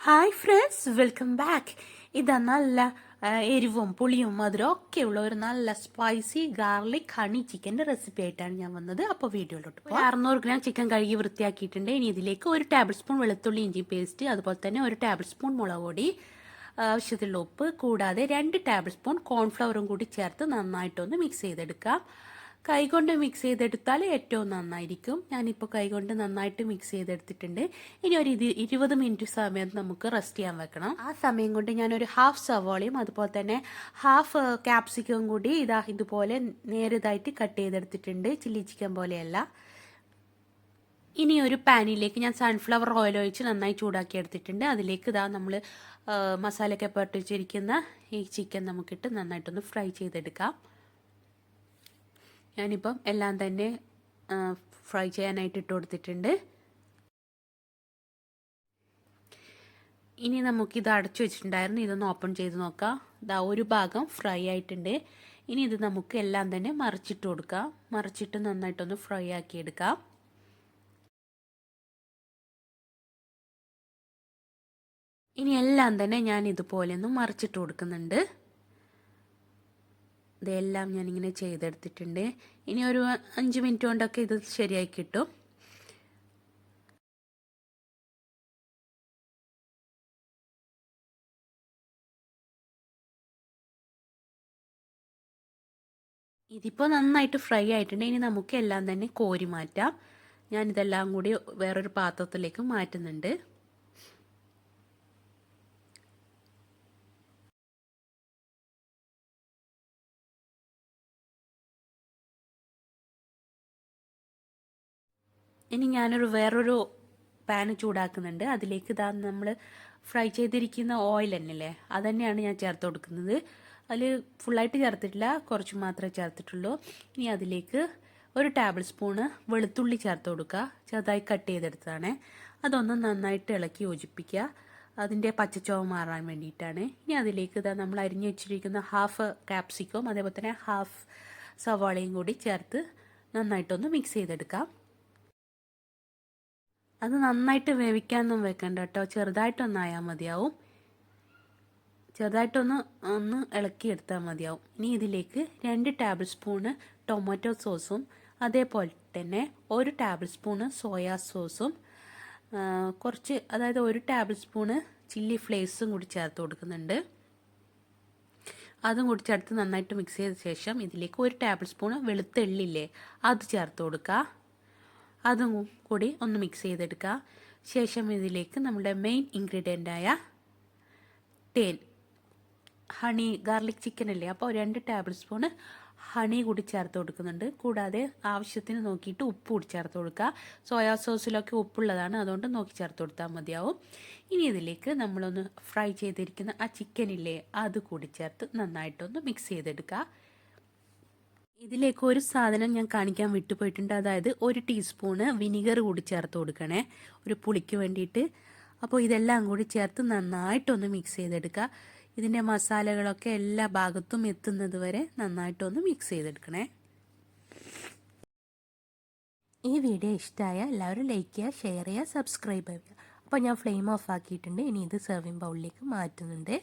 Hi friends, welcome back. ഇതാ നല്ല എരിവും പുളിയും മധുരവും ഒക്കെയുള്ള ഒരു നല്ല സ്പൈസി ഗാർലിക് ഹണി ചിക്കൻ്റെ റെസിപ്പി ആയിട്ടാണ് ഞാൻ വന്നത്. അപ്പോൾ വീഡിയോയിലോട്ട് പോകാം. 600 ഗ്രാം ചിക്കൻ കഴുകി വൃത്തിയാക്കിയിട്ടുണ്ട്. ഇനി ഇതിലേക്ക് 1 ടേബിൾ സ്പൂൺ വെളുത്തുള്ളി ഇഞ്ചി പേസ്റ്റ്, അതുപോലെ തന്നെ 1 ടേബിൾ സ്പൂൺ മുളക് പൊടി, ആവശ്യത്തിലുള്ള ഉപ്പ്, കൂടാതെ 2 ടേബിൾ സ്പൂൺ കോൺഫ്ലവറും കൂടി ചേർത്ത് നന്നായിട്ടൊന്ന് മിക്സ് ചെയ്തെടുക്കാം. കൈകൊണ്ട് മിക്സ് ചെയ്തെടുത്താൽ ഏറ്റവും നന്നായിരിക്കും. ഞാനിപ്പോൾ കൈകൊണ്ട് നന്നായിട്ട് മിക്സ് ചെയ്തെടുത്തിട്ടുണ്ട്. ഇനി ഒരു 20 മിനിറ്റ് സമയം നമുക്ക് റെസ്റ്റ് ചെയ്യാൻ വെക്കണം. ആ സമയം കൊണ്ട് ഞാനൊരു ഹാഫ് സവോളയും അതുപോലെ തന്നെ ഹാഫ് ക്യാപ്സിക്കവും കൂടി ഇതുപോലെ നേരിതായിട്ട് കട്ട് ചെയ്തെടുത്തിട്ടുണ്ട്. ചില്ലി ചിക്കൻ പോലെയല്ല. ഇനി ഒരു പാനിലേക്ക് ഞാൻ സൺഫ്ലവർ ഓയിൽ ഒഴിച്ച് നന്നായി ചൂടാക്കി എടുത്തിട്ടുണ്ട്. അതിലേക്ക് നമ്മൾ മസാലയൊക്കെ പൊട്ടിച്ചിരിക്കുന്ന ഈ ചിക്കൻ നമുക്കിട്ട് നന്നായിട്ടൊന്ന് ഫ്രൈ ചെയ്തെടുക്കാം. ഞാനിപ്പം എല്ലാം തന്നെ ഫ്രൈ ചെയ്യാനായിട്ട് ഇട്ട് കൊടുത്തിട്ടുണ്ട്. ഇനി നമുക്കിത് അടച്ചു വെച്ചിട്ടുണ്ടായിരുന്നു. ഇതൊന്ന് ഓപ്പൺ ചെയ്ത് നോക്കാം. ഒരു ഭാഗം ഫ്രൈ ആയിട്ടുണ്ട്. ഇനി ഇത് നമുക്ക് എല്ലാം തന്നെ മറിച്ചിട്ട് കൊടുക്കാം. മറിച്ചിട്ട് നന്നായിട്ടൊന്ന് ഫ്രൈ ആക്കി എടുക്കാം. ഇനി എല്ലാം തന്നെ ഞാൻ ഇതുപോലെ ഒന്ന് മറിച്ചിട്ട് കൊടുക്കുന്നുണ്ട്. ഇതെല്ലാം ഞാനിങ്ങനെ ചെയ്തെടുത്തിട്ടുണ്ട്. ഇനി ഒരു 5 മിനിറ്റ് കൊണ്ടൊക്കെ ഇത് ശരിയായി കിട്ടും. ഇതിപ്പോൾ നന്നായിട്ട് ഫ്രൈ ആയിട്ടുണ്ട്. ഇനി നമുക്ക് എല്ലാം തന്നെ കോരി മാറ്റാം. ഞാനിതെല്ലാം കൂടി വേറൊരു പാത്രത്തിലേക്ക് മാറ്റുന്നുണ്ട്. ഇനി ഞാനൊരു വേറൊരു പാന് ചൂടാക്കുന്നുണ്ട്. അതിലേക്ക് നമ്മൾ ഫ്രൈ ചെയ്തിരിക്കുന്ന ഓയിൽ തന്നെയല്ലേ, അതുതന്നെയാണ് ഞാൻ ചേർത്ത് കൊടുക്കുന്നത്. അതിൽ ഫുള്ളായിട്ട് ചേർത്തിട്ടില്ല, കുറച്ച് മാത്രമേ ചേർത്തിട്ടുള്ളൂ. ഇനി അതിലേക്ക് 1 ടേബിൾ സ്പൂണ് വെളുത്തുള്ളി ചേർത്ത് കൊടുക്കുക. ചെറുതായി കട്ട് ചെയ്തെടുത്തതാണ്. അതൊന്ന് നന്നായിട്ട് ഇളക്കി യോജിപ്പിക്കുക. അതിൻ്റെ പച്ചച്ചുവ മാറാൻ വേണ്ടിയിട്ടാണ്. ഇനി അതിലേക്ക് നമ്മൾ അരിഞ്ഞു വെച്ചിരിക്കുന്ന ഹാഫ് ക്യാപ്സിക്കവും അതേപോലെ തന്നെ ഹാഫ് സവാളയും കൂടി ചേർത്ത് നന്നായിട്ടൊന്ന് മിക്സ് ചെയ്തെടുക്കാം. അത് നന്നായിട്ട് വേവിക്കാനൊന്നും വെക്കണ്ട കേട്ടോ, ചെറുതായിട്ടൊന്നായാൽ മതിയാവും. ചെറുതായിട്ടൊന്ന് ഇളക്കിയെടുത്താൽ മതിയാവും. ഇനി ഇതിലേക്ക് 2 ടേബിൾ സ്പൂണ് ടൊമാറ്റോ സോസും അതേപോലെ തന്നെ 1 ടേബിൾ സ്പൂണ് സോയാ സോസും കുറച്ച്, അതായത് 1 ടേബിൾ സ്പൂണ് ചില്ലി ഫ്ലേക്സും കൂടി ചേർത്ത് കൊടുക്കുന്നുണ്ട്. അതും കൂടി ചേർത്ത് നന്നായിട്ട് മിക്സ് ചെയ്ത ശേഷം ഇതിലേക്ക് 1 ടേബിൾ സ്പൂണ് വെളുത്ത എള്ളില്ലേ, അത് ചേർത്ത് കൊടുക്കുക. അതും കൂടി ഒന്ന് മിക്സ് ചെയ്തെടുക്കുക. ശേഷം ഇതിലേക്ക് നമ്മുടെ മെയിൻ ഇൻഗ്രീഡിയൻ്റായ തേൻ, ഹണി ഗാർലിക് ചിക്കൻ അല്ലേ, അപ്പോൾ 2 ടേബിൾ സ്പൂണ് ഹണി കൂടി ചേർത്ത് കൊടുക്കുന്നുണ്ട്. കൂടാതെ ആവശ്യത്തിന് നോക്കിയിട്ട് ഉപ്പ് കൂടി ചേർത്ത് കൊടുക്കുക. സോയാ സോസിലൊക്കെ ഉപ്പുള്ളതാണ്, അതുകൊണ്ട് നോക്കി ചേർത്ത് കൊടുത്താൽ മതിയാവും. ഇനി ഇതിലേക്ക് നമ്മളൊന്ന് ഫ്രൈ ചെയ്തിരിക്കുന്ന ആ ചിക്കനില്ലേ, അത് കൂടി ചേർത്ത് നന്നായിട്ടൊന്ന് മിക്സ് ചെയ്തെടുക്കുക. ഇതിലേക്ക് ഒരു സാധനം ഞാൻ കാണിക്കാൻ വിട്ടുപോയിട്ടുണ്ട്. അതായത് 1 ടീസ്പൂണ് വിനിഗർ കൂടി ചേർത്ത് കൊടുക്കണേ, ഒരു പുളിക്ക് വേണ്ടിയിട്ട്. അപ്പോൾ ഇതെല്ലാം കൂടി ചേർത്ത് നന്നായിട്ടൊന്ന് മിക്സ് ചെയ്തെടുക്കുക. ഇതിൻ്റെ മസാലകളൊക്കെ എല്ലാ ഭാഗത്തും എത്തുന്നത് വരെ നന്നായിട്ടൊന്ന് മിക്സ് ചെയ്തെടുക്കണേ. ഈ വീഡിയോ ഇഷ്ടമായ എല്ലാവരും ലൈക്ക് ചെയ്യുക, ഷെയർ ചെയ്യുക, സബ്സ്ക്രൈബ് ചെയ്യുക. അപ്പോൾ ഞാൻ ഫ്ലെയിം ഓഫ് ആക്കിയിട്ടുണ്ട്. ഇനി ഇത് സെർവിങ് ബൗളിലേക്ക് മാറ്റുന്നുണ്ട്.